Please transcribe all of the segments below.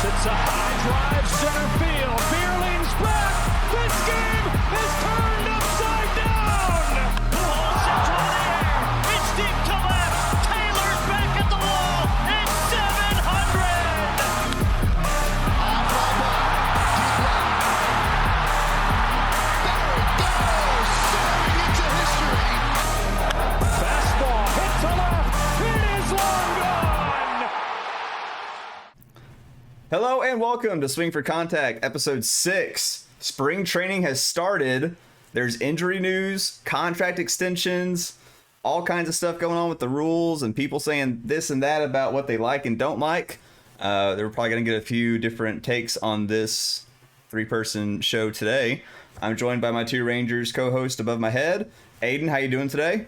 It's a high drive, center field. Beer leans back. This game is turned upside down. Pujols sends one in the air. It's deep to left. Taylor's back at the wall. It's 700. Soaring into history. Fastball hit to left. It is long gone. Hello and welcome to Swing for Contact, episode 6. Spring training has started. There's injury news, contract extensions, all kinds of stuff going on with the rules and people saying this and that about what they like and don't like. They're probably going to get a few different takes on this 3-person show today. I'm joined by my 2 Rangers co-hosts above my head. Aiden, how you doing today?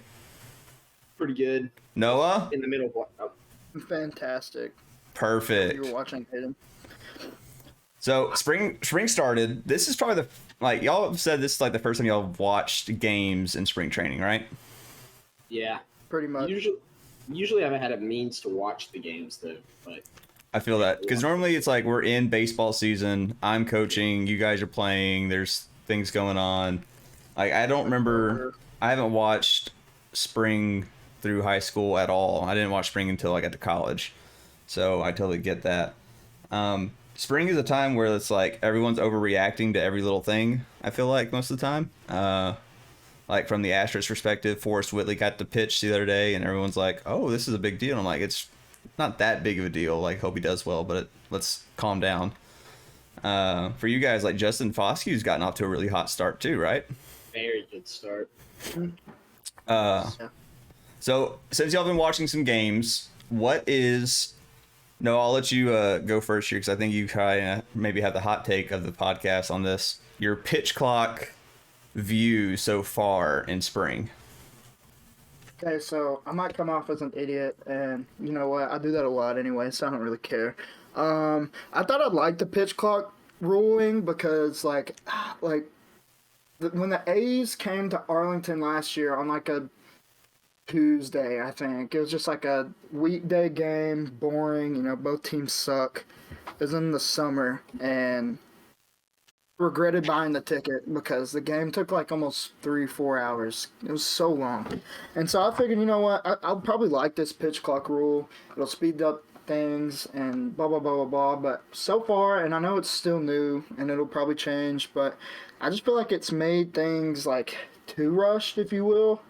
Pretty good. Noah? In the middle of Fantastic. Perfect. You were watching Hayden. So spring started. This is probably y'all have said this is like the first time y'all have watched games in spring training, right? Yeah. Pretty much. Usually I haven't had a means to watch the games though, but I feel that because normally it's like we're in baseball season. I'm coaching, you guys are playing. There's things going on. Like I don't remember. I haven't watched spring through high school at all. I didn't watch spring until I got to college, so I totally get that. Spring is a time where it's like everyone's overreacting to every little thing, I feel like most of the time. Like from the Astros perspective, Forrest Whitley got to pitch the other day and everyone's like, oh, this is a big deal. And I'm like, it's not that big of a deal. Like, hope he does well, but let's calm down. For you guys, like Justin Foskew's gotten off to a really hot start too, right? very good start. So since y'all been watching some games, No, I'll let you go first here because I think you kind of maybe have the hot take of the podcast on this. Your pitch clock view so far in spring. Okay, so I might come off as an idiot, and you know what? I do that a lot anyway, so I don't really care. I thought I'd like the pitch clock ruling because, when the A's came to Arlington last year on like a Tuesday, I think. It was just like a weekday game, boring, both teams suck. It was in the summer, and regretted buying the ticket because the game took like almost 3-4 hours. It was so long. And so I figured, you know what, I'll probably like this pitch clock rule. It'll speed up things and blah, blah, blah, blah, blah. But so far, and I know it's still new and it'll probably change, but I just feel like it's made things like too rushed, if you will.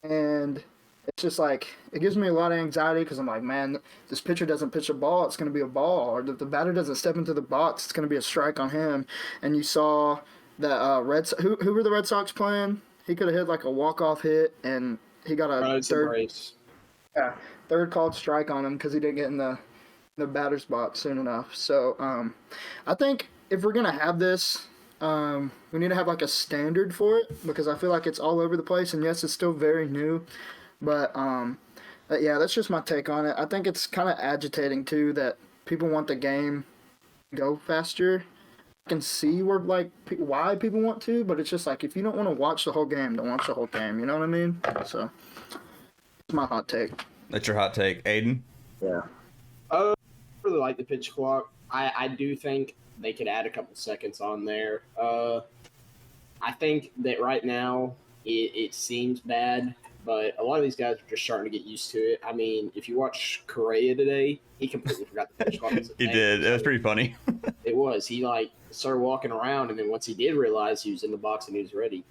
And it's just like, it gives me a lot of anxiety because I'm like, man, this pitcher doesn't pitch a ball, it's going to be a ball. Or if the batter doesn't step into the box, it's going to be a strike on him. And you saw that who were the Red Sox playing? He could have hit like a walk-off hit, and he got a third called strike on him because he didn't get in the batter's box soon enough. So I think if we're going to have this, we need to have like a standard for it because I feel like it's all over the place. And yes, it's still very new. But yeah, that's just my take on it. I think it's kind of agitating too that people want the game to go faster. I can see why people want to, but it's just like if you don't want to watch the whole game, don't watch the whole game. You know what I mean? So it's my hot take. That's your hot take, Aiden? Yeah. I really like the pitch clock. I do think they could add a couple seconds on there. I think that right now it seems bad. But a lot of these guys are just starting to get used to it. I mean, if you watch Correa today, he completely forgot the pitch clock. He did. It was pretty funny. It was. He started walking around, and then once he did realize he was in the box and he was ready,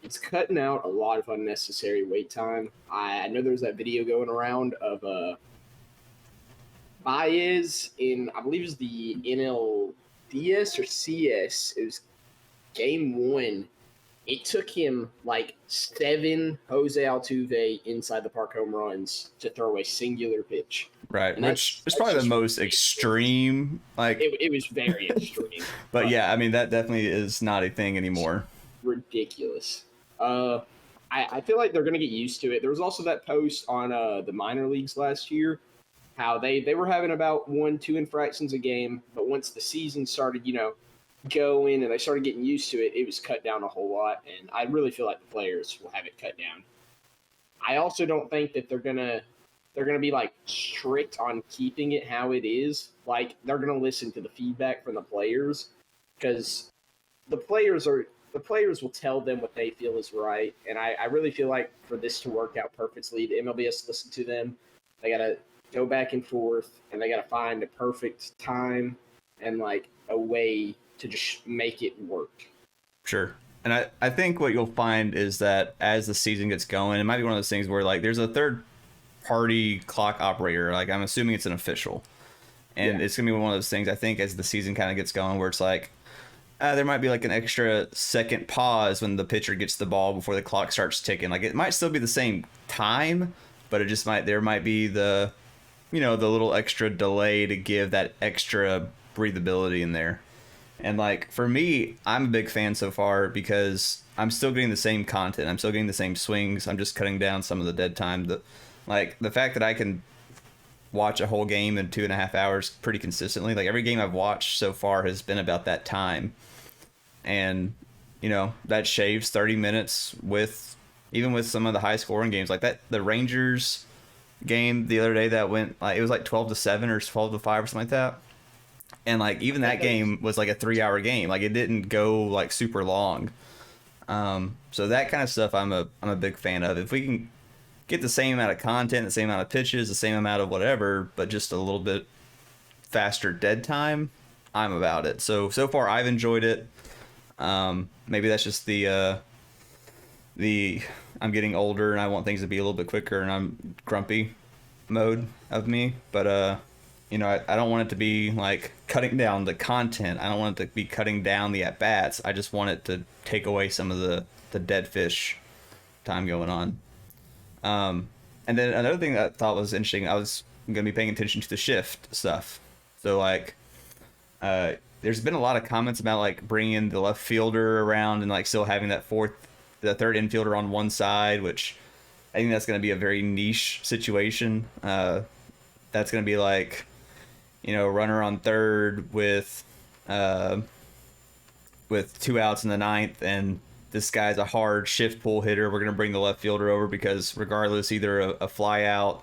it's cutting out a lot of unnecessary wait time. I know there was that video going around of Baez in, I believe it was the NLDS or CS. It was game 1. It took him like 7 Jose Altuve inside the park home runs to throw a singular pitch. Right, which is probably the most extreme. It was very extreme. But yeah, I mean, that definitely is not a thing anymore. Ridiculous. I feel like they're going to get used to it. There was also that post on the minor leagues last year, how they were having about 1-2 infractions a game, but once the season started, going and they started getting used to it, it was cut down a whole lot, and I really feel like the players will have it cut down. I also don't think that they're they're going to be like strict on keeping it how it is. Like they're going to listen to the feedback from the players because the players will tell them what they feel is right. And I really feel like for this to work out perfectly, the MLB has to listen to them. They got to go back and forth, and they got to find a perfect time and like a way to just make it work. Sure. And I think what you'll find is that as the season gets going, it might be one of those things where like there's a third party clock operator. Like I'm assuming it's an official. And it's going to be one of those things, I think, as the season kind of gets going where it's like, there might be like an extra second pause when the pitcher gets the ball before the clock starts ticking. Like it might still be the same time, but it just there might be the, the little extra delay to give that extra breathability in there. And like for me, I'm a big fan so far because I'm still getting the same content. I'm still getting the same swings. I'm just cutting down some of the dead time. The fact that I can watch a whole game in 2.5 hours pretty consistently. Like every game I've watched so far has been about that time. And, that shaves 30 minutes even with some of the high scoring games like that. The Rangers game the other day that went, it was like 12-7 or 12-5 or something like that. And like even that game was like a 3-hour game. Like it didn't go like super long. So that kind of stuff I'm a big fan of. If we can get the same amount of content, the same amount of pitches, the same amount of whatever, but just a little bit faster dead time, I'm about it. So far I've enjoyed it. Maybe that's just the I'm getting older and I want things to be a little bit quicker and I'm grumpy mode of me. But I don't want it to be like cutting down the content. I don't want it to be cutting down the at bats. I just want it to take away some of the dead fish time going on. And then another thing that I thought was interesting, I was going to be paying attention to the shift stuff. So like, there's been a lot of comments about like bringing the left fielder around and like still having the third infielder on one side, which I think that's going to be a very niche situation. That's going to be like, runner on third with 2 outs in the ninth, and this guy's a hard shift pull hitter. We're going to bring the left fielder over because regardless, either a fly out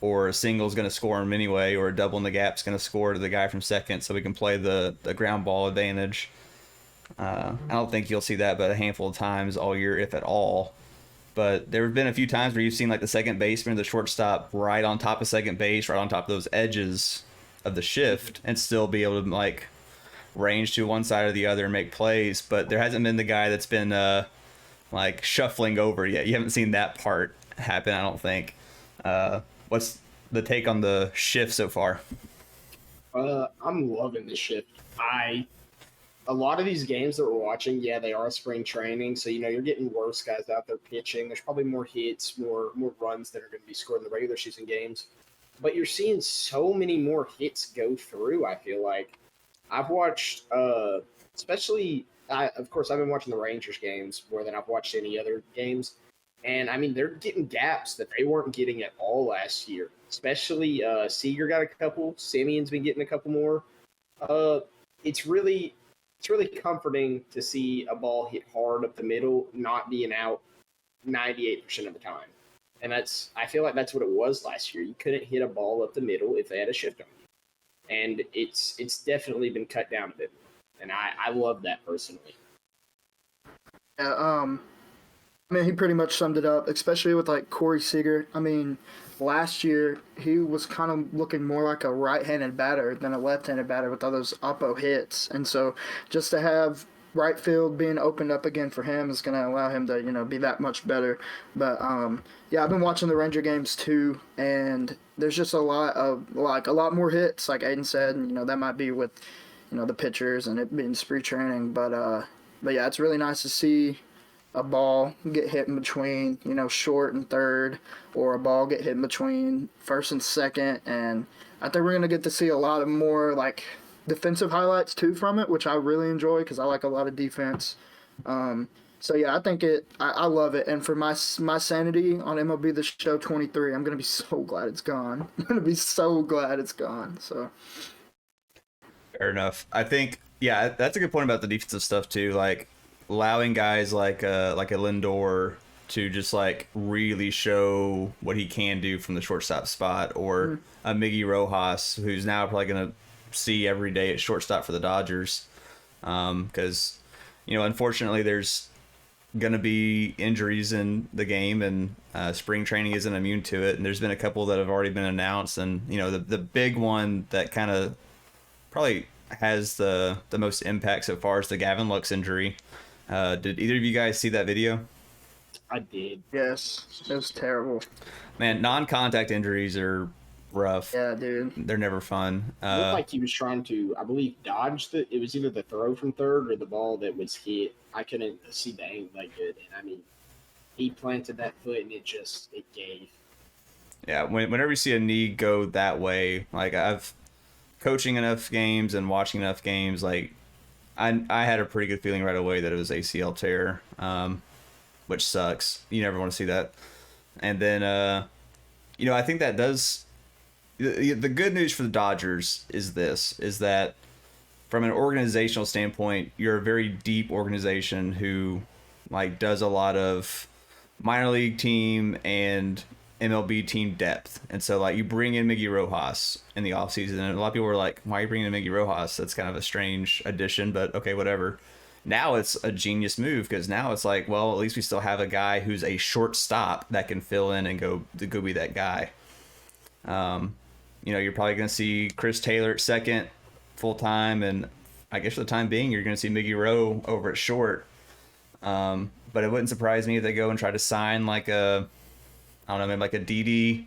or a single is going to score him anyway, or a double in the gap is going to score to the guy from second, so we can play the ground ball advantage. I don't think you'll see that but a handful of times all year, if at all. But there have been a few times where you've seen like the second baseman or the shortstop right on top of second base, right on top of those edges of the shift, and still be able to like range to one side or the other and make plays. But there hasn't been the guy that's been like shuffling over yet. You haven't seen that part happen, I don't think. What's the take on the shift so far? I'm loving the shift. A lot of these games that we're watching, they are spring training, so you're getting worse guys out there pitching. There's probably more hits, more runs that are going to be scored in the regular season games, but you're seeing so many more hits go through. I feel like I've watched, especially, of course, I've been watching the Rangers games more than I've watched any other games, and I mean they're getting gaps that they weren't getting at all last year. Especially Seager got a couple, Simeon's been getting a couple more. It's really comforting to see a ball hit hard up the middle, not being out 98% of the time. And I feel like that's what it was last year. You couldn't hit a ball up the middle if they had a shift on you. And it's definitely been cut down a bit. And I love that personally. Yeah, I mean, he pretty much summed it up, especially with like Corey Seager. I mean, last year he was kind of looking more like a right-handed batter than a left-handed batter with all those oppo hits, and so just to have right field being opened up again for him is going to allow him to be that much better. But I've been watching the Ranger games too, and there's just a lot more hits, like Aiden said, and that might be with the pitchers and it being spring training, but yeah, it's really nice to see a ball get hit in between, short and third, or a ball get hit in between first and second. And I think we're going to get to see a lot of more like defensive highlights too from it, which I really enjoy because I like a lot of defense. So yeah, I think I love it. And for my sanity on MLB The Show 23, I'm going to be so glad it's gone. I'm going to be so glad it's gone. So fair enough. I think, that's a good point about the defensive stuff too. Like, allowing guys like a Lindor to just like really show what he can do from the shortstop spot, or a Miggy Rojas, who's now probably going to see every day at shortstop for the Dodgers. Because, unfortunately, there's going to be injuries in the game, and spring training isn't immune to it. And there's been a couple that have already been announced. And, the big one that kind of probably has the most impact so far is the Gavin Lux injury. Did either of you guys see that video? I did. Yes, it was terrible. Man, non-contact injuries are rough. Yeah, dude. They're never fun. It looked like he was trying to, I believe, dodge it was either the throw from third or the ball that was hit. I couldn't see the angle that good. And I mean, he planted that foot and it gave. Yeah, whenever you see a knee go that way, like I've coaching enough games and watching enough games, like I had a pretty good feeling right away that it was ACL tear, which sucks. You never want to see that. And then, I think that does. The good news for the Dodgers is that from an organizational standpoint, you're a very deep organization who like does a lot of minor league team and MLB team depth. And so like you bring in Miggy Rojas in the offseason, and a lot of people were like, why are you bringing in Miggy Rojas? That's kind of a strange addition, but okay, whatever. Now it's a genius move, because now it's like, well, at least we still have a guy who's a shortstop that can fill in and go be that guy. You're probably going to see Chris Taylor at second full time, and I guess for the time being, you're going to see Miggy Rowe over at short. But it wouldn't surprise me if they go and try to sign like maybe like a DD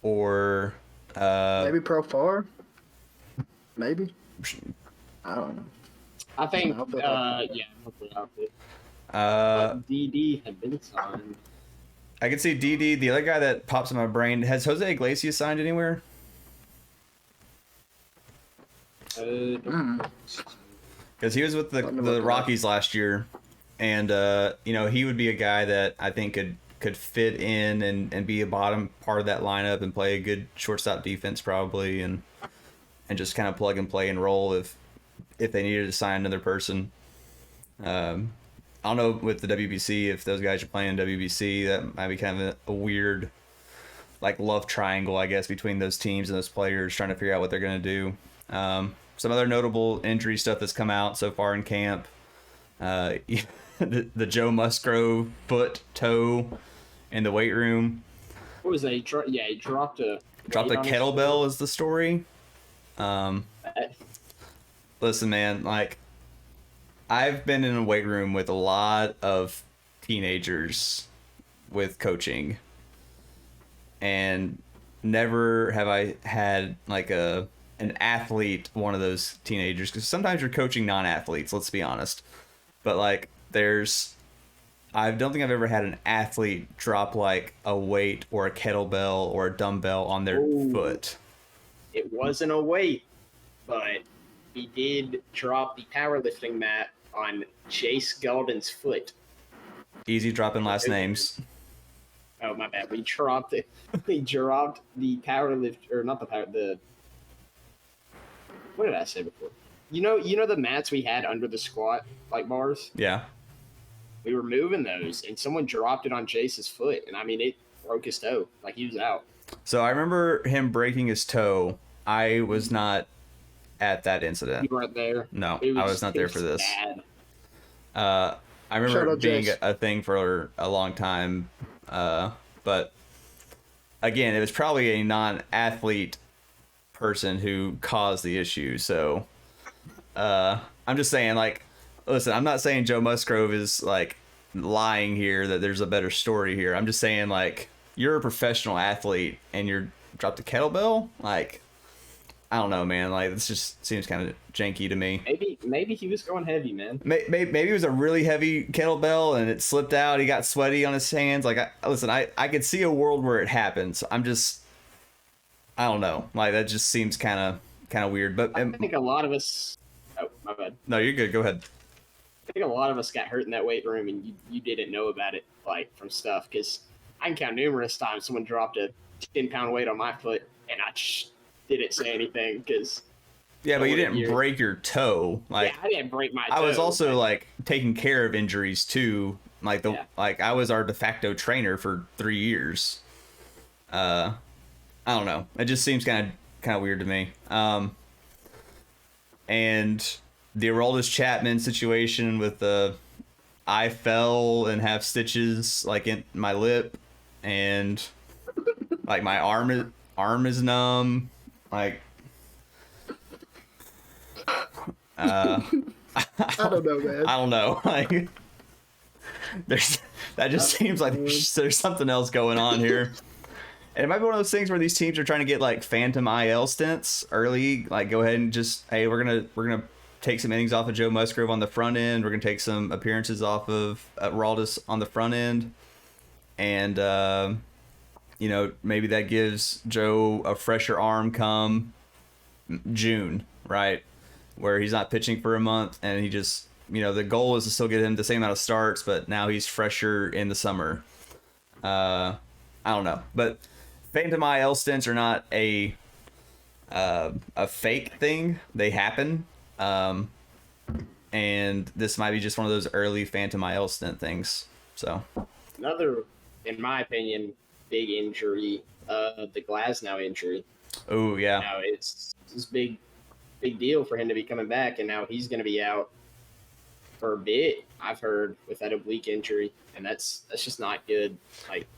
or maybe Profar. Maybe. I don't know. I think, Hopefully hopefully DD had been signed. I can see DD. The other guy that pops in my brain, has Jose Iglesias signed anywhere? Because he was with the Rockies last year, and he would be a guy that I think could fit in and be a bottom part of that lineup and play a good shortstop defense probably, and just kind of plug and play and roll if they needed to sign another person. I don't know with the WBC, if those guys are playing WBC, that might be kind of a weird like love triangle, I guess, between those teams and those players trying to figure out what they're going to do. Some other notable injury stuff that's come out so far in camp. The Joe Musgrove foot, toe in the weight room. What was that? He dropped a kettlebell is the story. Listen, man, like I've been in a weight room with a lot of teenagers with coaching, and never have I had like an athlete, one of those teenagers, because sometimes you're coaching non-athletes, let's be honest, but like I don't think I've ever had an athlete drop like a weight or a kettlebell or a dumbbell on their foot. It wasn't a weight, but he did drop the powerlifting mat on Chase Golden's foot. Easy dropping last names. Oh, my bad. We dropped it. We dropped the powerlift, or not the what did I say before? You know the mats we had under the squat, like bars? Yeah. We were moving those, and someone dropped it on Chase's foot, and I mean, it broke his toe. Like, he was out. So I remember him breaking his toe. I was not at that incident. You weren't there? No, I was not there for this. Bad. I remember it being Jace. a thing for a long time. But again, it was probably a non-athlete person who caused the issue. So I'm just saying, like, listen, I'm not saying Joe Musgrove is like lying here, that there's a better story here. I'm just saying, like, you're a professional athlete and you're dropped a kettlebell. Like, I don't know, man. Like, this just seems kind of janky to me. Maybe he was going heavy, man. Maybe it was a really heavy kettlebell and it slipped out. He got sweaty on his hands. Like, I could see a world where it happens. I don't know. Like, that just seems kind of weird. But I think a lot of us. Oh, my bad. No, you're good. Go ahead. I think a lot of us got hurt in that weight room, and you didn't know about it, like, from stuff. Because I can count numerous times someone dropped a 10-pound weight on my foot, and I just didn't say anything because. Yeah, but you didn't break your toe. Like, yeah, I didn't break my toe. I was also like taking care of injuries too. Like I was our de facto trainer for 3 years. I don't know. It just seems kind of weird to me. And the Aroldis Chapman situation with the I fell and have stitches like in my lip, and like my arm is numb. Like I don't know, man. I don't know. Like that just seems like there's something else going on here. And it might be one of those things where these teams are trying to get like phantom IL stints early. Like, go ahead and just, hey, we're gonna take some innings off of Joe Musgrove on the front end. We're gonna take some appearances off of Aroldis on the front end, and maybe that gives Joe a fresher arm come June, right, where he's not pitching for a month, and he just, the goal is to still get him the same amount of starts, but now he's fresher in the summer. I don't know, but phantom IL stints are not a fake thing. They happen. And this might be just one of those early phantom IL stint things. So Another, in my opinion, big injury, the Glasnow injury. Oh yeah. It's big deal for him to be coming back, and now he's going to be out for a bit, I've heard, with that oblique injury, and that's just not good. Like,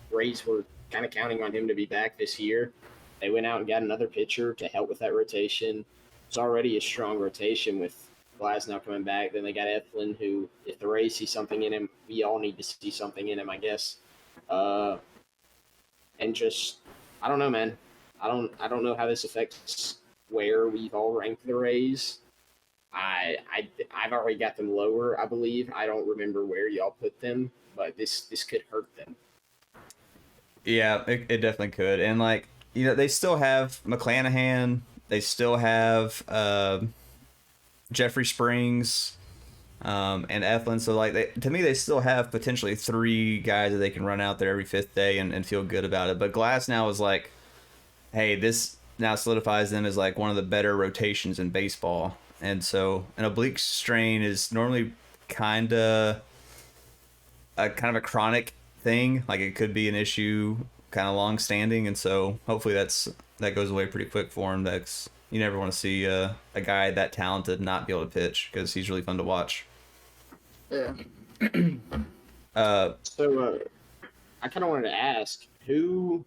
Rays were kind of counting on him to be back this year. They went out and got another pitcher to help with that rotation. It's already a strong rotation with Glasnow coming back. Then they got Eflin, who, if the Rays see something in him, we all need to see something in him, I guess. And just, I don't know, man. I don't know how this affects where we've all ranked the Rays. I've already got them lower, I believe. I don't remember where y'all put them, but this could hurt them. Yeah, it definitely could. And like, they still have McClanahan, they still have Jeffrey Springs, and Eflin. So like, to me, they still have potentially 3 guys that they can run out there every 5th day and feel good about it. But Glasnow is like, hey, this now solidifies them as like one of the better rotations in baseball. And so an oblique strain is normally kind of a chronic thing. Like, it could be an issue kind of long standing, and so hopefully that goes away pretty quick for him. You never want to see a guy that talented not be able to pitch, because he's really fun to watch. Yeah. So I kind of wanted to ask who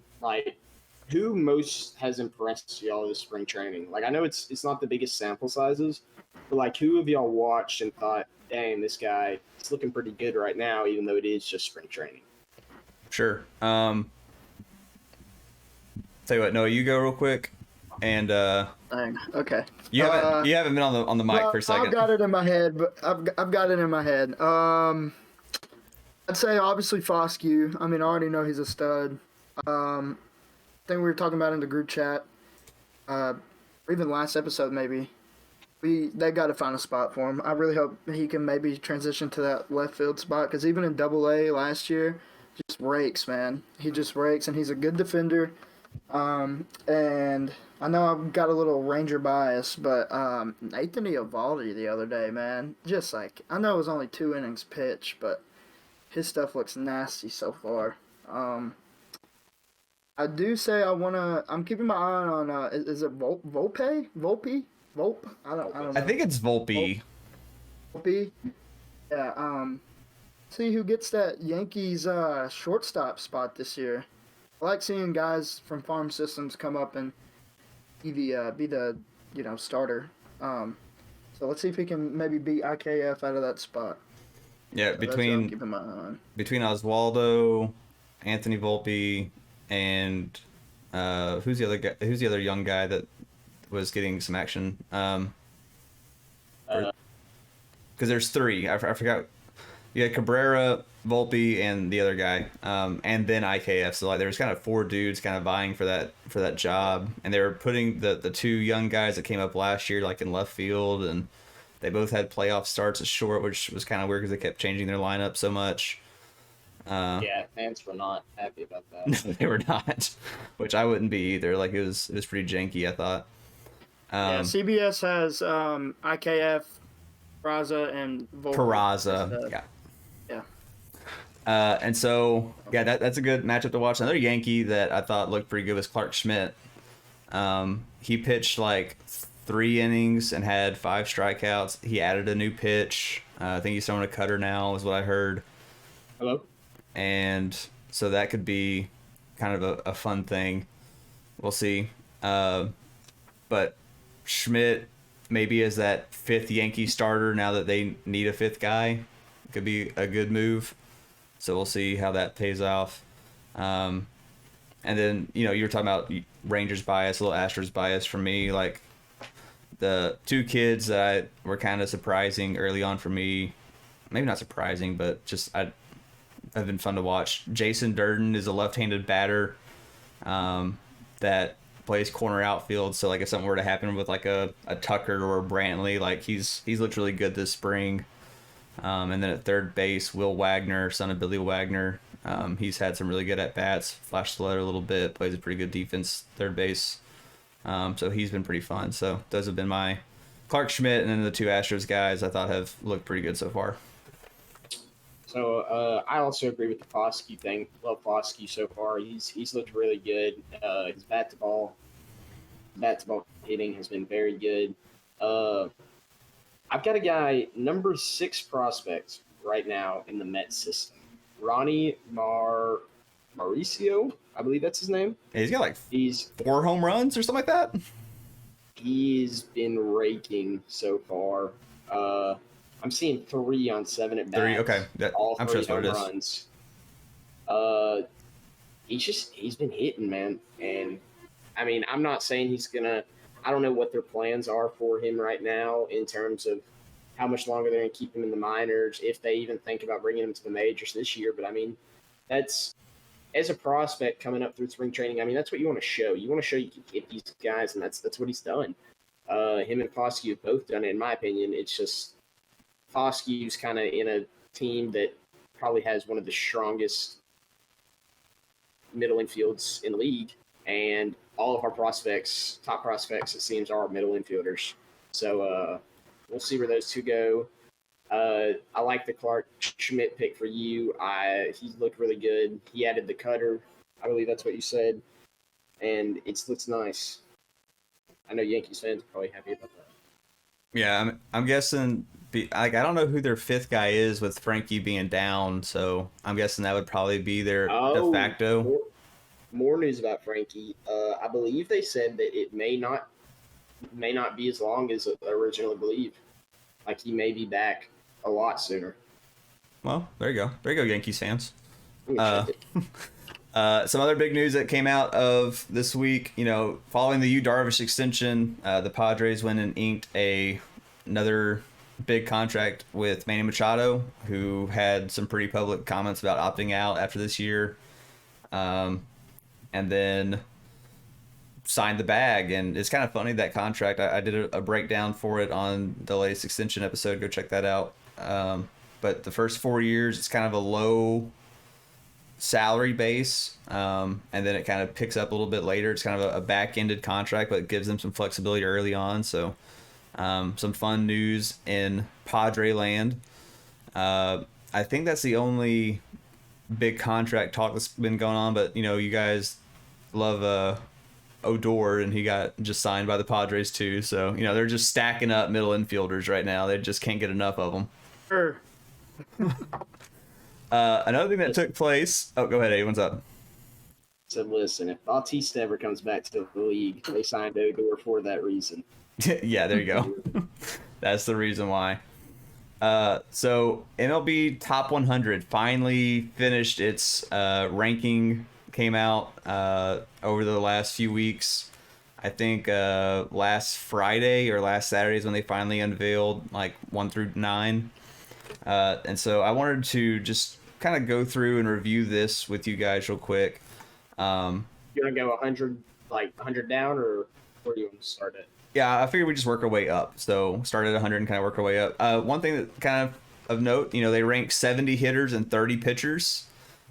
most has impressed y'all this spring training? Like, I know it's not the biggest sample sizes, but like, who have y'all watched and thought, dang, this guy is looking pretty good right now, even though it is just spring training? Sure. Tell you what, Noah, you go real quick, and Dang. Okay. you haven't been on the mic for a second. I've got it in my head, but I've got it in my head. I'd say obviously Foscue. I mean, I already know he's a stud. I think we were talking about in the group chat, or even last episode maybe. They got to find a spot for him. I really hope he can maybe transition to that left field spot, because even in Double-A last year, just rakes, man. He just rakes, and he's a good defender. And I know I've got a little Ranger bias, but Nathan Eovaldi the other day, man, just like, I know it was only 2 innings pitched, but his stuff looks nasty so far. I do say I'm keeping my eye on, is it Volpe? Volpe? I don't know. I think it's Volpe. Volpe? Yeah, see who gets that Yankees shortstop spot this year. I like seeing guys from farm systems come up and be the starter. So let's see if he can maybe beat IKF out of that spot. Yeah, So that's what I'm keeping my eye on. between Oswaldo, Anthony Volpe, and who's the other guy? Who's the other young guy that was getting some action? Because there's 3. I forgot. You had Cabrera, Volpe, and the other guy, and then IKF. So like, there was kind of 4 dudes kind of vying for that job, and they were putting the 2 young guys that came up last year like in left field, and they both had playoff starts at short, which was kind of weird because they kept changing their lineup so much. Yeah, fans were not happy about that. No, they were not, which I wouldn't be either. Like, it was pretty janky, I thought. Yeah, CBS has IKF, Peraza, and Volpe. Peraza, yeah. And so, yeah, that's a good matchup to watch. Another Yankee that I thought looked pretty good was Clark Schmidt. He pitched like 3 innings and had 5 strikeouts. He added a new pitch. I think he's throwing a cutter now, is what I heard. Hello? And so that could be kind of a fun thing. We'll see. But Schmidt maybe as that 5th Yankee starter now that they need a 5th guy. Could be a good move. So we'll see how that pays off. And then, you were talking about Rangers bias, a little Astros bias for me. Like, the 2 kids that were kind of surprising early on for me, maybe not surprising, but just have been fun to watch. Jason Durden is a left-handed batter that plays corner outfield. So, like, if something were to happen with, like, a Tucker or a Brantley, like, he's looked really good this spring. And then at third base, Will Wagner, son of Billy Wagner. He's had some really good at-bats, flashed the letter a little bit, plays a pretty good defense, third base. So he's been pretty fun. So those have been my Clark Schmidt, and then the 2 Astros guys I thought have looked pretty good so far. So I also agree with the Foskey thing. Love Foskey so far. He's looked really good. His bat to ball hitting has been very good. I've got a guy, number 6 prospect right now in the Mets system. Ronnie Mauricio, I believe that's his name. Hey, he's got like 4 home runs or something like that. He's been raking so far. I'm seeing 3 on 7 at bats. 3, okay. All 3 I'm sure that's what it home is. runs. He's been hitting, man. And I mean, I'm not saying I don't know what their plans are for him right now in terms of how much longer they're going to keep him in the minors, if they even think about bringing him to the majors this year. But I mean, that's, as a prospect coming up through spring training, I mean, that's what you want to show. You want to show you can get these guys, and that's what he's done. Him and Foskey have both done it, in my opinion. It's just Foskey's kind of in a team that probably has one of the strongest middle infields in the league, and all of our prospects, top prospects, it seems, are middle infielders. So we'll see where those 2 go. I like the Clark Schmidt pick for you. He's looked really good. He added the cutter. I believe that's what you said. And it looks nice. I know Yankees fans are probably happy about that. Yeah, I'm guessing. I don't know who their 5th guy is with Frankie being down, so I'm guessing that would probably be their de facto. More news about Frankie. I believe they said that it may not be as long as originally believed. Like, he may be back a lot sooner. Well, there you go. There you go, Yankees fans. Check it. Some other big news that came out of this week, following the Yu Darvish extension, the Padres went and inked another big contract with Manny Machado, who had some pretty public comments about opting out after this year. And then signed the bag. And it's kind of funny, that contract. I did a breakdown for it on the latest extension episode. Go check that out. But the first 4 years, it's kind of a low salary base. And then it kind of picks up a little bit later. It's kind of a back-ended contract, but it gives them some flexibility early on. So some fun news in Padre land. I think that's the only big contract talk that's been going on, but you guys love Odor, and he got just signed by the Padres too, so they're just stacking up middle infielders right now. They just can't get enough of them. Sure. Another thing that took place, go ahead, Eddie, what's up? So listen, if Bautista ever comes back to the league, they signed Odor for that reason. Yeah, there you go. That's the reason why. So MLB Top 100 finally finished its ranking, came out over the last few weeks. I think last Friday or last Saturday is when they finally unveiled like 1 through 9. And so I wanted to just kind of go through and review this with you guys real quick. You want to go 100 down, or where do you want to start it? Yeah, I figured we just work our way up. So start at 100 and kind of work our way up. One thing that kind of note, they rank 70 hitters and 30 pitchers.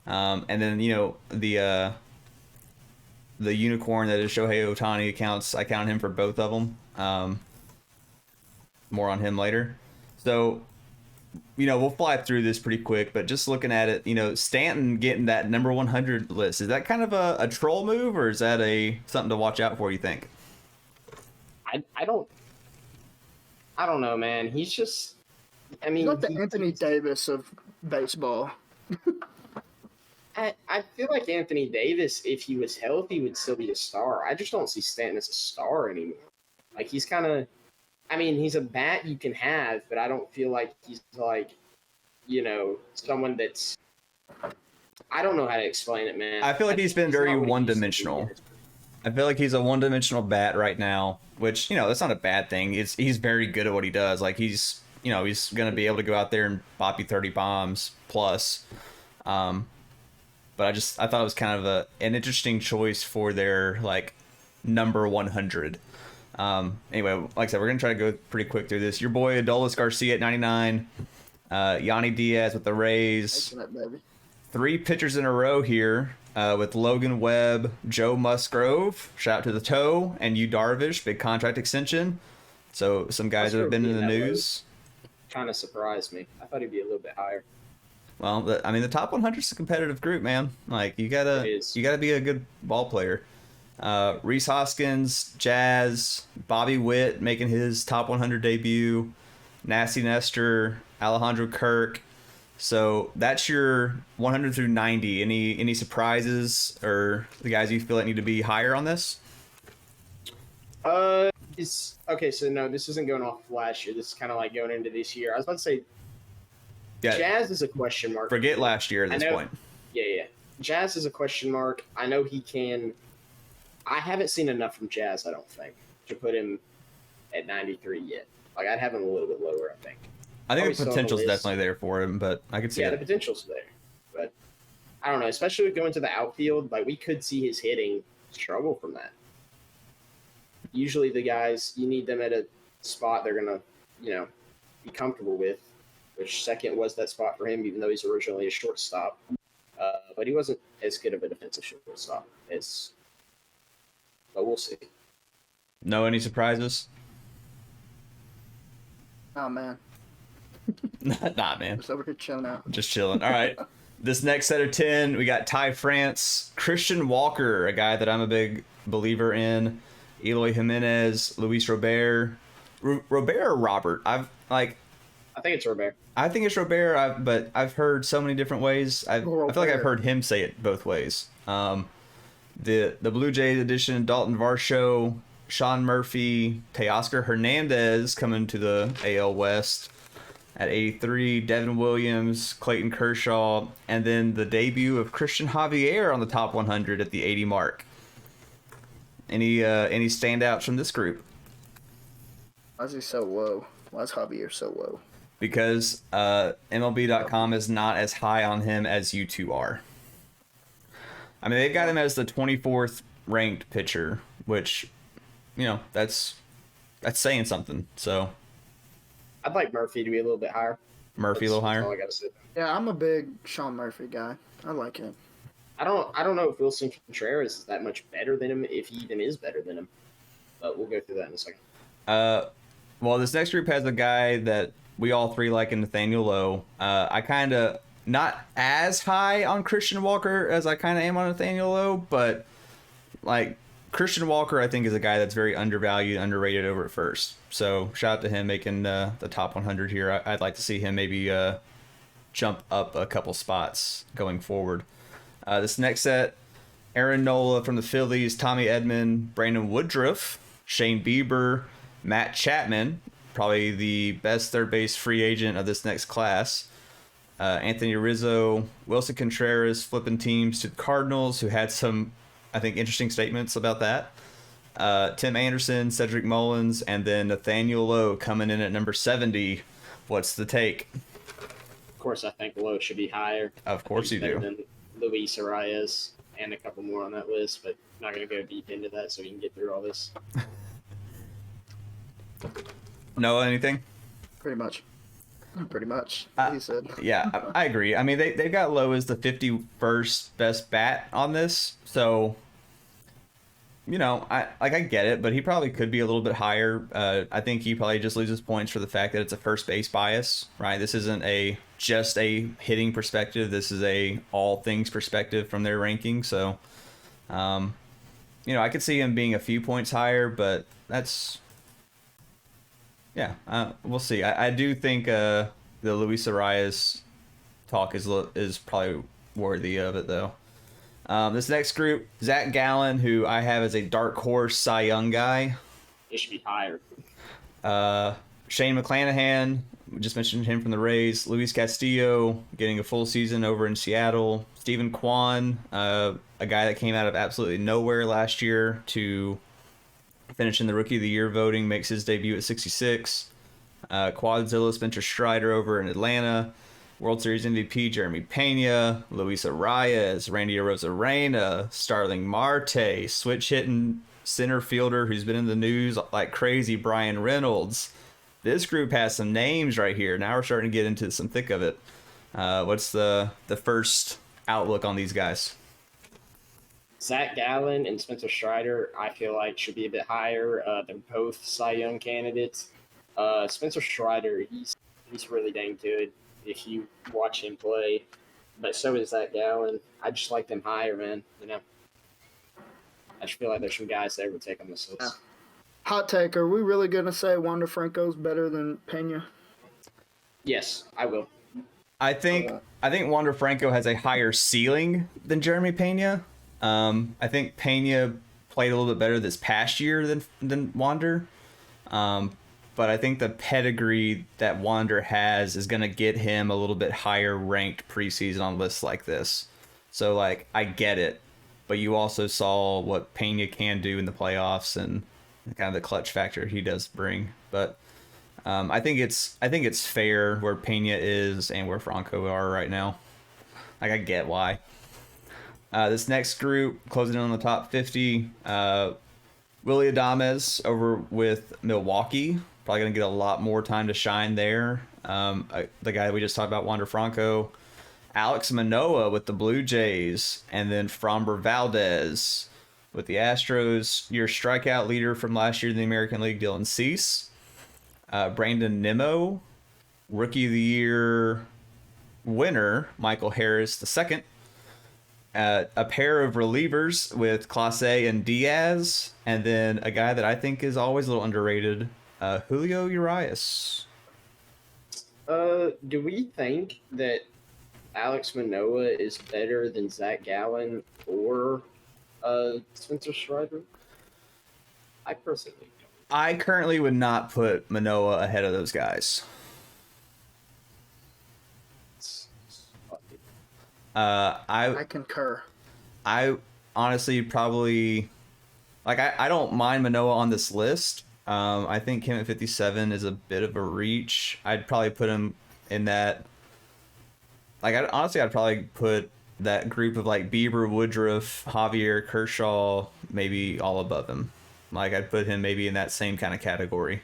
And then, the unicorn that is Shohei Ohtani I count him for both of them. More on him later. So we'll fly through this pretty quick, but just looking at it, Stanton getting that number 100 list, is that kind of a troll move, or is that something to watch out for, you think? I don't know, man. He's just, I mean, He's like the Anthony Davis of baseball. I feel like Anthony Davis, if he was healthy, would still be a star. I just don't see Stanton as a star anymore. Like, he's kind of, I mean, he's a bat you can have, but I don't feel like he's like, someone that's, I don't know how to explain it, man. I feel like he's been very one-dimensional. I feel like he's a one-dimensional bat right now, which, that's not a bad thing. He's very good at what he does. Like, he's going to be able to go out there and bop you 30 bombs plus. But I thought it was kind of an interesting choice for their, like, number 100. Anyway, like I said, we're going to try to go pretty quick through this. Your boy Adolis Garcia at 99. Yanni Diaz with the Rays. That, baby. 3 pitchers in a row here with Logan Webb, Joe Musgrove, shout out to the toe, and Yu Darvish, big contract extension. So some guys that have been in the news. Kind of surprised me. I thought he'd be a little bit higher. Well, the top 100 is a competitive group, man. Like, you gotta be a good ball player. Rhys Hoskins, Jazz, Bobby Witt making his top 100 debut, Nasty Nestor, Alejandro Kirk. So that's your 100 through 90. Any surprises or the guys you feel like need to be higher on this? Okay, so no, this isn't going off last year. This is kind of like going into this year. I was about to say, Yeah, Jazz is a question mark. forget last year at this point. Yeah. Jazz is a question mark. I know he can. I haven't seen enough from Jazz, I don't think, to put him at 93 yet. Like, I'd have him a little bit lower, I think. I think Probably the still on the potential's list. definitely there for him, but I could see Yeah, the it. potential's there. But I don't know, especially with going to the outfield, like, we could see his hitting struggle from that. Usually the guys, you need them at a spot they're going to, be comfortable with, which second was that spot for him, even though he's originally a shortstop. But he wasn't as good of a defensive shortstop as, but we'll see. No, any surprises? Oh, man. Nah, man. Just over here chilling out. Just chilling. All right. This next set of 10, we got Ty France, Christian Walker, a guy that I'm a big believer in, Eloy Jimenez, Luis Robert. Robert or Robert? I think it's Robert. I think it's Robert, but I've heard so many different ways. I feel like I've heard him say it both ways. The Blue Jays edition, Dalton Varsho, Sean Murphy, Teoscar Hernandez coming to the AL West at 83, Devin Williams, Clayton Kershaw, and then the debut of Christian Javier on the top 100 at the 80 mark. Any standouts from this group? Why is he so low? Why is Javier so low? Because MLB.com is not as high on him as you two are. I mean, they've got him as the 24th ranked pitcher, which, that's saying something. So I'd like Murphy to be a little bit higher. Murphy a little That's all higher. I gotta say. Yeah, I'm a big Sean Murphy guy. I like him. I don't know if Wilson Contreras is that much better than him, if he even is better than him. But we'll go through that in a second. Well, this next group has a guy that we all three like in Nathaniel Lowe. I kind of not as high on Christian Walker as I kind of am on Nathaniel Lowe, but like Christian Walker, I think is a guy that's very undervalued, underrated over at first. So shout out to him making the top 100 here. I'd like to see him maybe jump up a couple spots going forward. This next set, Aaron Nola from the Phillies, Tommy Edman, Brandon Woodruff, Shane Bieber, Matt Chapman, probably the best third base free agent of this next class. Anthony Rizzo, Wilson Contreras flipping teams to the Cardinals, who had some, I think, interesting statements about that. Tim Anderson, Cedric Mullins, and then Nathaniel Lowe coming in at number 70. What's the take? Of course, I think Lowe should be higher. Of course you do. Than Luis Arias and a couple more on that list, but I'm not going to go deep into that so we can get through all this. No, anything? Pretty much. He said. Yeah, I agree. I mean, they've got Lowe as the 51st best bat on this, so I get it, but he probably could be a little bit higher. I think he probably just loses points for the fact that it's a first base bias, right? This isn't just a hitting perspective. This is a all things perspective from their ranking. So, I could see him being a few points higher, but we'll see. I do think the Luis Arias talk is probably worthy of it, though. This next group, Zach Gallen, who I have as a dark horse Cy Young guy. It should be higher. Shane McClanahan, we just mentioned him from the Rays. Luis Castillo getting a full season over in Seattle. Stephen Kwan, a guy that came out of absolutely nowhere last year to finish in the Rookie of the Year voting, makes his debut at 66. Quadzilla Spencer Strider over in Atlanta. World Series MVP Jeremy Pena, Luis Arias, Randy Arozarena, Starling Marte, switch hitting center fielder who's been in the news like crazy, Brian Reynolds. This group has some names right here. Now we're starting to get into some thick of it. What's the first outlook on these guys? Zach Gallen and Spencer Strider, I feel like should be a bit higher. They're both Cy Young candidates. Spencer Strider, he's really dang good if you watch him play, but so is Zach Gallen. I just like them higher, man. I just feel like there's some guys that would take on this list. Yeah. Hot take: are we really gonna say Wander Franco's better than Pena? Yes, I will. I think Wander Franco has a higher ceiling than Jeremy Pena. I think Pena played a little bit better this past year than Wander. But I think the pedigree that Wander has is going to get him a little bit higher ranked preseason on lists like this. So, I get it. But you also saw what Pena can do in the playoffs and kind of the clutch factor he does bring. But I think it's fair where Pena is and where Franco are right now. I get why. This next group, closing in on the top 50, Willy Adames over with Milwaukee. Probably going to get a lot more time to shine there. The guy we just talked about, Wander Franco. Alex Manoah with the Blue Jays. And then Framber Valdez with the Astros. Your strikeout leader from last year in the American League, Dylan Cease. Brandon Nimmo. Rookie of the Year winner, Michael Harris II. A pair of relievers with Clase and Diaz. And then a guy that I think is always a little underrated, Julio Urias. Do we think that Alex Manoah is better than Zach Gallen or Spencer Strider? I personally don't. I currently would not put Manoah ahead of those guys. I concur. I honestly probably I don't mind Manoah on this list. I think him at 57 is a bit of a reach. I'd probably put him in that. I'd probably put that group of Bieber, Woodruff, Javier, Kershaw, maybe all above him. I'd put him maybe in that same kind of category.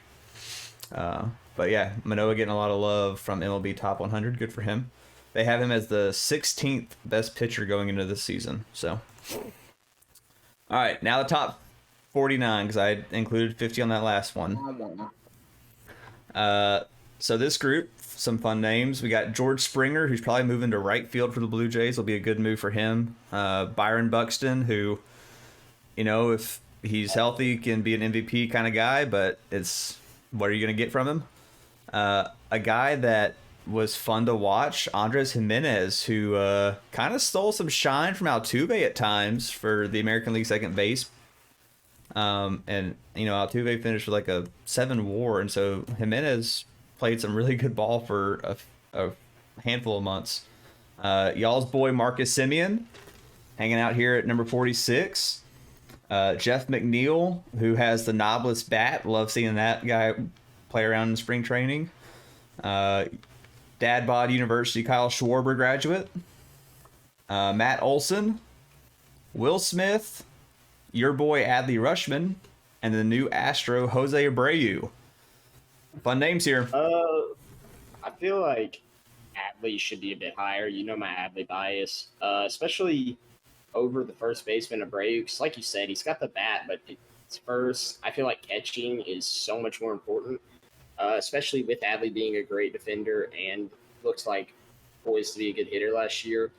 But yeah, Manoah getting a lot of love from MLB Top 100. Good for him. They have him as the 16th best pitcher going into this season. So, all right, now the top 49, because I included 50 on that last one. So this group, some fun names. We got George Springer, who's probably moving to right field for the Blue Jays. Will be a good move for him. Byron Buxton, who, if he's healthy, can be an MVP kind of guy, but what are you going to get from him? A guy that was fun to watch, Andres Jimenez, who kind of stole some shine from Altuve at times for the American League second base. And Altuve finished with a 7 WAR, and so Jimenez played some really good ball for a handful of months. Y'all's boy Marcus Semien hanging out here at number 46. Jeff McNeil, who has the knobless bat, love seeing that guy play around in spring training. Dad Bod University Kyle Schwarber graduate. Matt Olson, Will Smith, your boy Adley Rutschman, and the new Astro Jose Abreu. Fun names here. I feel like Adley should be a bit higher. My Adley bias, especially over the first baseman Abreu because, like you said, he's got the bat, but it's first. I feel like catching is so much more important, especially with Adley being a great defender and looks like poised to be a good hitter last year.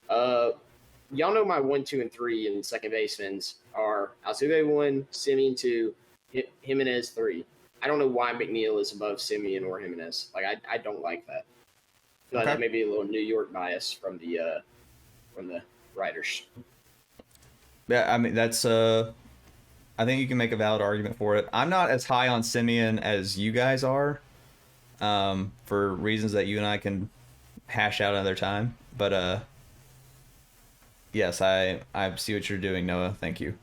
Y'all know my 1, 2, and 3 in second basemen are Altuve 1, Simeon 2, Jimenez 3. I don't know why McNeil is above Simeon or Jimenez. Like I don't like that. I feel like that may be a little New York bias from the writers. Yeah, I mean that's I think you can make a valid argument for it. I'm not as high on Simeon as you guys are, for reasons that you and I can hash out another time. But yes, I see what you're doing, Noah. Thank you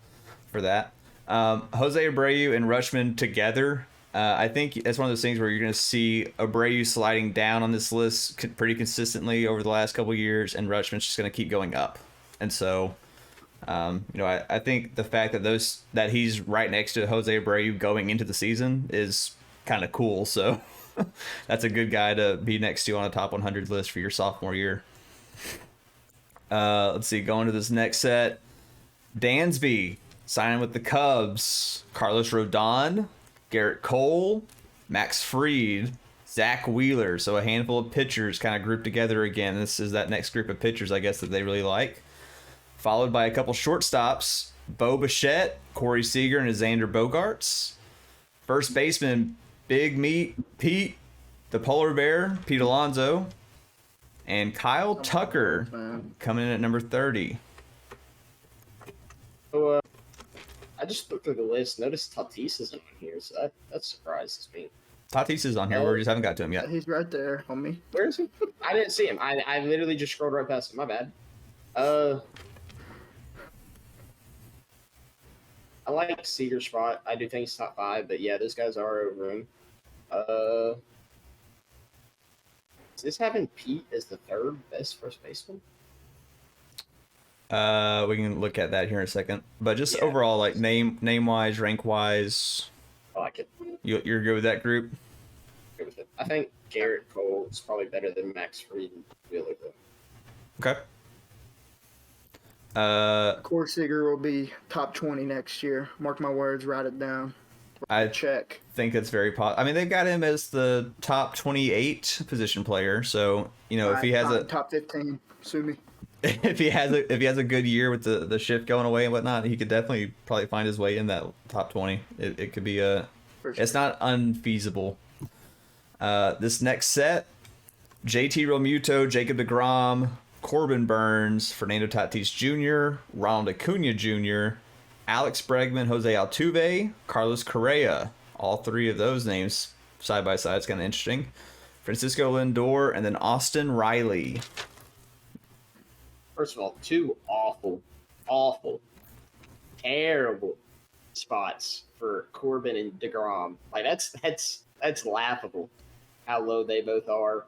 for that. Jose Abreu and Rutschman together. I think it's one of those things where you're going to see Abreu sliding down on this list pretty consistently over the last couple of years, and Rutschman's just going to keep going up. And so, I think the fact that he's right next to Jose Abreu going into the season is kind of cool. So that's a good guy to be next to on a top 100 list for your sophomore year. Let's see, going to this next set. Dansby signing with the Cubs. Carlos Rodon, Garrett Cole, Max Fried, Zach Wheeler. So a handful of pitchers kind of grouped together again. This is that next group of pitchers, I guess, that they really like. Followed by a couple shortstops, Bo Bichette, Corey Seager, and Xander Bogaerts. First baseman, Big Meat Pete, the Polar Bear, Pete Alonso. And Kyle Tucker coming in at number 30. So, I just looked through the list, noticed Tatis isn't on here, so that surprises me. Tatis is on here. We just haven't got to him yet. He's right there on me. Where is he? I didn't see him. I literally just scrolled right past him. My bad. I like Seager's spot. I do think he's top 5, but yeah, those guys are over him. Is this having Pete as the 3rd best first baseman? We can look at that here in a second. But just overall, like name wise, rank wise, I like it. You're good with that group? Good with it. I think Garrett Cole is probably better than Max Fried and Wheeler. Okay. Corey Seager will be top 20 next year. Mark my words, write it down. I Check. think it's very possible. I mean, they've got him as the top 28 position player. So, if he has a top 15, sue me. if he has a good year with the shift going away and whatnot, he could definitely probably find his way in that top 20. It could be it's not unfeasible. This next set, JT Realmuto, Jacob deGrom, Corbin Burns, Fernando Tatis Jr., Ronald Acuna Jr., Alex Bregman, Jose Altuve, Carlos Correa. All 3 of those names side by side. It's kind of interesting. Francisco Lindor, and then Austin Riley. First of all, 2 awful, terrible spots for Corbin and deGrom. Like that's laughable how low they both are.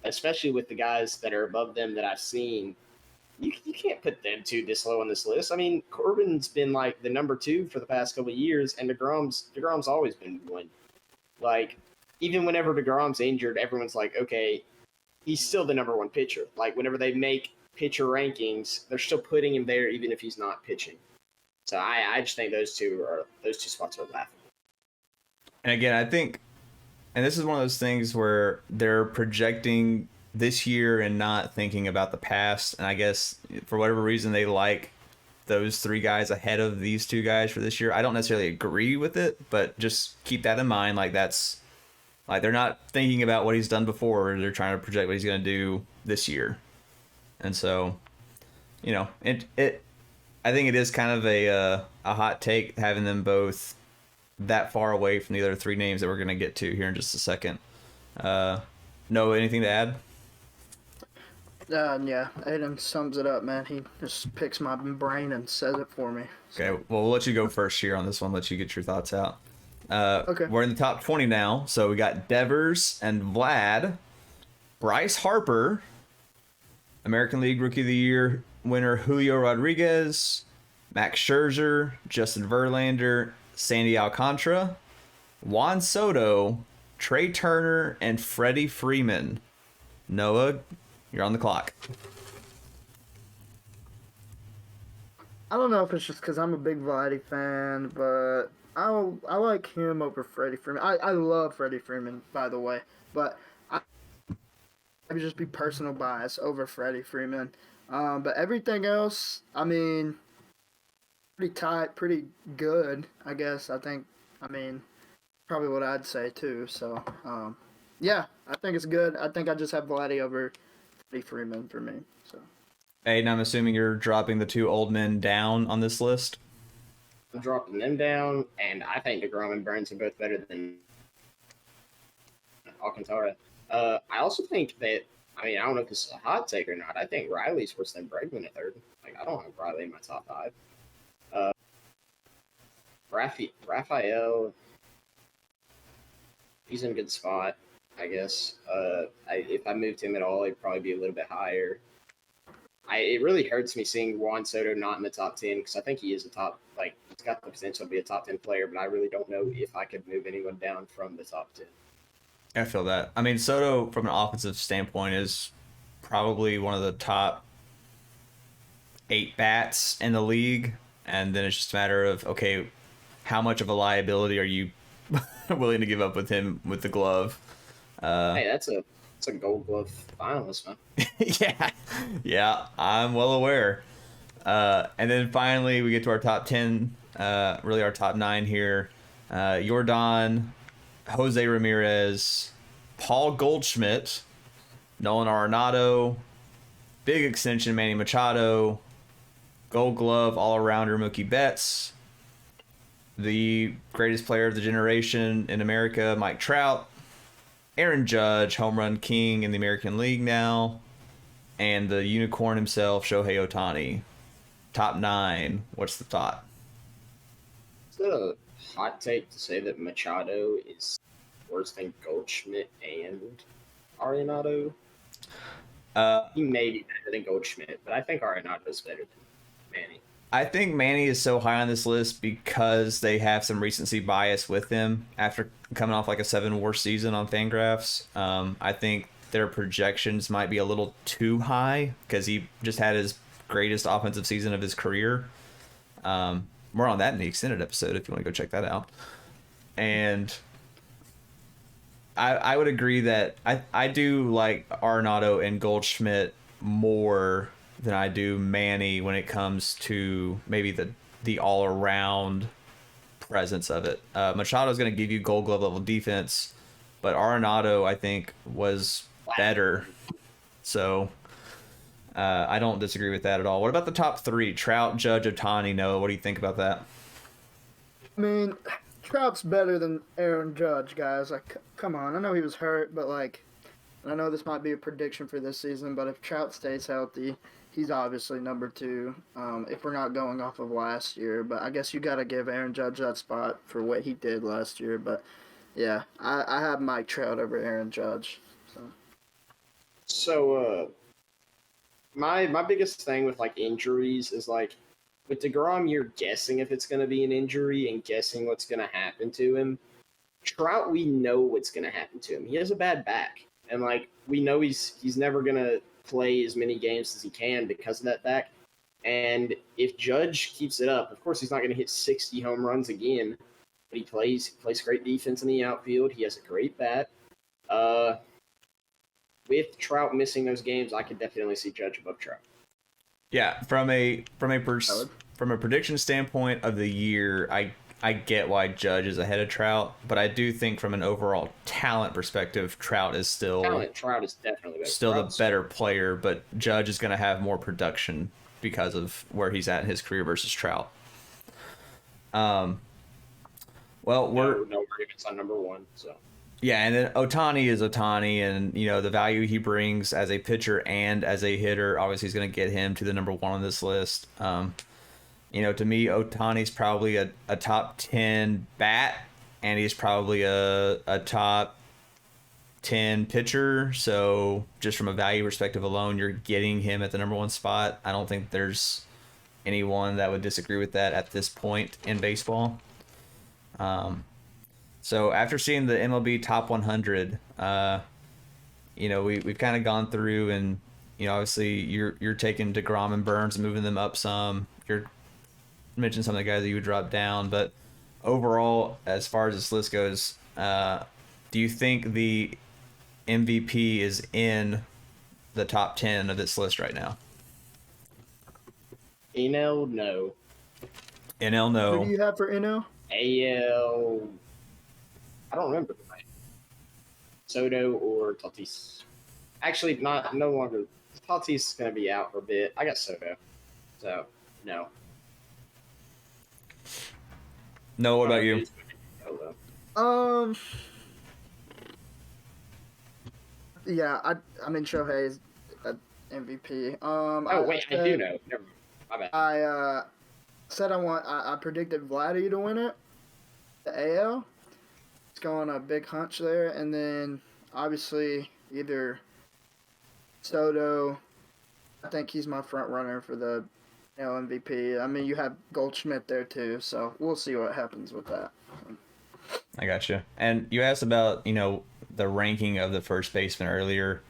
Especially with the guys that are above them that I've seen. You can't put them 2 this low on this list. I mean, Corbin's been like the number 2 for the past couple of years, and deGrom's always been 1. Like, even whenever deGrom's injured, everyone's like, okay, he's still the number 1 pitcher. Like, whenever they make pitcher rankings, they're still putting him there even if he's not pitching. So I just think those two spots are laughable. And again, I think, and this is one of those things where they're projecting this year and not thinking about the past. And I guess for whatever reason, they like those 3 guys ahead of these 2 guys for this year. I don't necessarily agree with it, but just keep that in mind. Like that's like, they're not thinking about what he's done before. They're trying to project what he's going to do this year. And so, I think it is kind of a hot take having them both that far away from the other 3 names that we're going to get to here in just a second. No, anything to add? Yeah, Aiden sums it up, man. He just picks my brain and says it for me. Okay, well, we'll let you go first here on this one, let you get your thoughts out. Okay. We're in the top 20 now, so we got Devers and Vlad, Bryce Harper, American League Rookie of the Year winner Julio Rodriguez, Max Scherzer, Justin Verlander, Sandy Alcantara, Juan Soto, Trey Turner, and Freddie Freeman. Noah, you're on the clock. I don't know if it's just because I'm a big Vladdy fan, but I like him over Freddie Freeman. I love Freddie Freeman, by the way, but I would just be personal bias over Freddie Freeman. But everything else, I mean, pretty tight, pretty good, I guess. I mean, probably what I'd say too. So, yeah, I think it's good. I think I just have Vladdy over Freddie Freeman for me. So. Aiden, I'm assuming you're dropping the two old men down on this list. I'm dropping them down, and I think DeGrom and Burns are both better than Alcantara. I also think that, I mean, I don't know if this is a hot take or not. I think Riley's worse than Bregman at third. Like, I don't have Riley in my top 5. Raphael, he's in a good spot, I guess. If I moved him at all, he'd probably be a little bit higher. It really hurts me seeing Juan Soto not in the top 10 because I think he is he's got the potential to be a top 10 player, but I really don't know if I could move anyone down from the top 10. I feel that. I mean, Soto, from an offensive standpoint, is probably one of the top 8 bats in the league, and then it's just a matter of, okay, how much of a liability are you willing to give up with him with the glove? Hey, that's a Gold Glove finalist, man. yeah, I'm well aware. And then finally, we get to our top 10, really our top 9 here. Jordan, Jose Ramirez, Paul Goldschmidt, Nolan Arenado, big extension Manny Machado, Gold Glove all-arounder Mookie Betts, the greatest player of the generation in America, Mike Trout, Aaron Judge, home run king in the American League now, and the unicorn himself, Shohei Ohtani. Top 9. What's the thought? Is that a hot take to say that Machado is worse than Goldschmidt and Arenado? He may be better than Goldschmidt, but I think Arenado is better than Manny. I think Manny is so high on this list because they have some recency bias with him after coming off like a 7-WAR season on Fangraphs. I think their projections might be a little too high because he just had his greatest offensive season of his career. More on that in the extended episode if you want to go check that out. And I would agree that I do like Arenado and Goldschmidt more than I do Manny when it comes to maybe the all-around presence of it. Machado's going to give you Gold Glove level defense, but Arenado, I think, was better. So I don't disagree with that at all. What about the top 3? Trout, Judge, Ohtani, Noah. What do you think about that? I mean, Trout's better than Aaron Judge, guys. Like, come on. I know he was hurt, but I know this might be a prediction for this season, but if Trout stays healthy, he's obviously number 2, if we're not going off of last year. But I guess you got to give Aaron Judge that spot for what he did last year. But, yeah, I have Mike Trout over Aaron Judge. So, my biggest thing with, injuries is, with DeGrom, you're guessing if it's going to be an injury and guessing what's going to happen to him. Trout, we know what's going to happen to him. He has a bad back. And, we know he's never going to play as many games as he can because of that back. And if Judge keeps it up, of course he's not going to hit 60 home runs again, but he plays great defense in the outfield. He has a great bat. With Trout missing those games, I could definitely see Judge above Trout. Yeah, from a prediction standpoint of the year, I get why Judge is ahead of Trout, but I do think from an overall talent perspective, Trout is Trout is definitely better. Still the better player, but Judge is going to have more production because of where he's at in his career versus Trout. Well, we're no arguments on number 1. So yeah, and then Ohtani is Ohtani, and the value he brings as a pitcher and as a hitter, obviously, is going to get him to the number 1 on this list. To me, Ohtani's probably a top 10 bat, and he's probably a top 10 pitcher. So just from a value perspective alone, you're getting him at the number 1 spot. I don't think there's anyone that would disagree with that at this point in baseball. So after seeing the MLB Top 100, we've kind of gone through and, obviously you're taking DeGrom and Burns and moving them up some. You're mention some of the guys that you would drop down, but overall, as far as this list goes, do you think the MVP is in the top 10 of this list right now? NL, no. NL, Who no. do you have for NL? AL, I don't remember the name. Soto or Tatis. Actually, no longer. Tatis is going to be out for a bit. I got Soto. So, no. No, what about you? Yeah, I mean Shohei is MVP. Oh, wait, I do know. Never mind. My bad. I said I predicted Vladdy to win it, the AL. It's going a big hunch there, and then obviously either Soto. I think he's my front runner for the MVP. I mean, you have Goldschmidt there too, so we'll see what happens with that. I got you. And you asked about, the ranking of the first baseman earlier.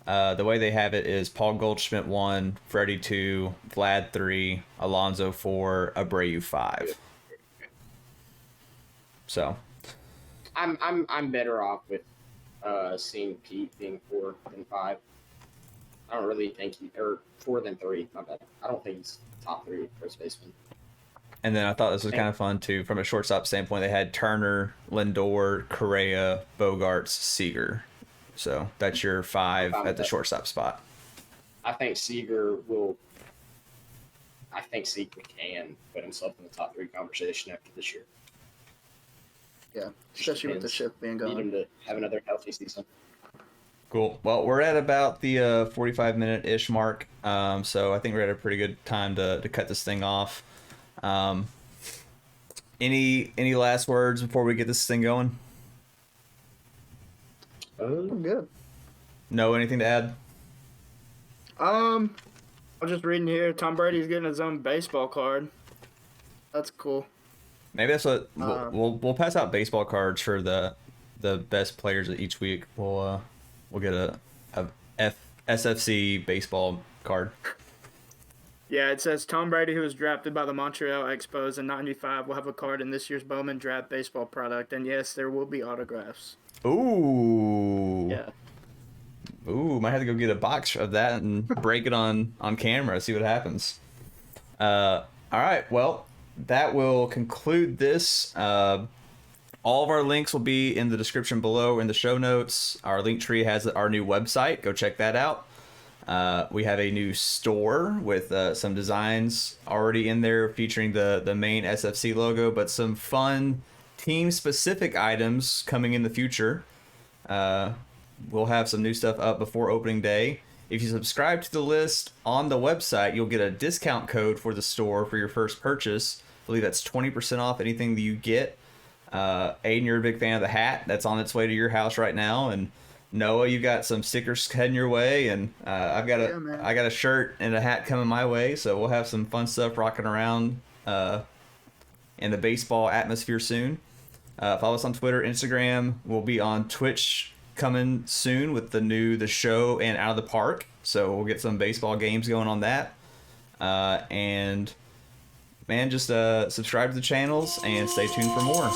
The way they have it is Paul Goldschmidt 1, Freddie 2, Vlad 3, Alonso 4, Abreu 5. So, I'm better off with seeing Pete being 4 than 5. I don't really think or 4 than 3. My bad. I don't think he's top 3 first baseman. and then I thought this was kind of fun too from a shortstop standpoint. They had Turner, Lindor, Correa, Bogarts, Seager. So that's your 5 at the shortstop spot. I think Seager can put himself in the top 3 conversation after this year. Yeah, especially with the shift being Need him gone. to have another healthy season. Cool. Well, we're at about the 45-minute-ish mark, so I think we're at a pretty good time to cut this thing off. Any last words before we get this thing going? I'm good. No, anything to add? I'm just reading here. Tom Brady's getting his own baseball card. That's cool. Maybe that's what we'll pass out baseball cards for the best players each week. We'll get a SFC baseball card. Yeah, it says Tom Brady, who was drafted by the Montreal Expos in '95, will have a card in this year's Bowman Draft baseball product, and yes, there will be autographs. Ooh. Yeah. Ooh, might have to go get a box of that and break it on camera, see what happens. All right, well, that will conclude this. All of our links will be in the description below in the show notes. Our link tree has our new website. Go check that out. We have a new store with some designs already in there featuring the main SFC logo, but some fun team-specific items coming in the future. We'll have some new stuff up before opening day. If you subscribe to the list on the website, you'll get a discount code for the store for your first purchase. I believe that's 20% off anything that you get. Aiden, you're a big fan of the hat that's on its way to your house right now, and Noah, you got some stickers heading your way, and I got a shirt and a hat coming my way, so we'll have some fun stuff rocking around in the baseball atmosphere soon. Follow us on Twitter, Instagram. We'll be on Twitch coming soon with the show and Out of the Park, so we'll get some baseball games going on that. And man, just subscribe to the channels and stay tuned for more.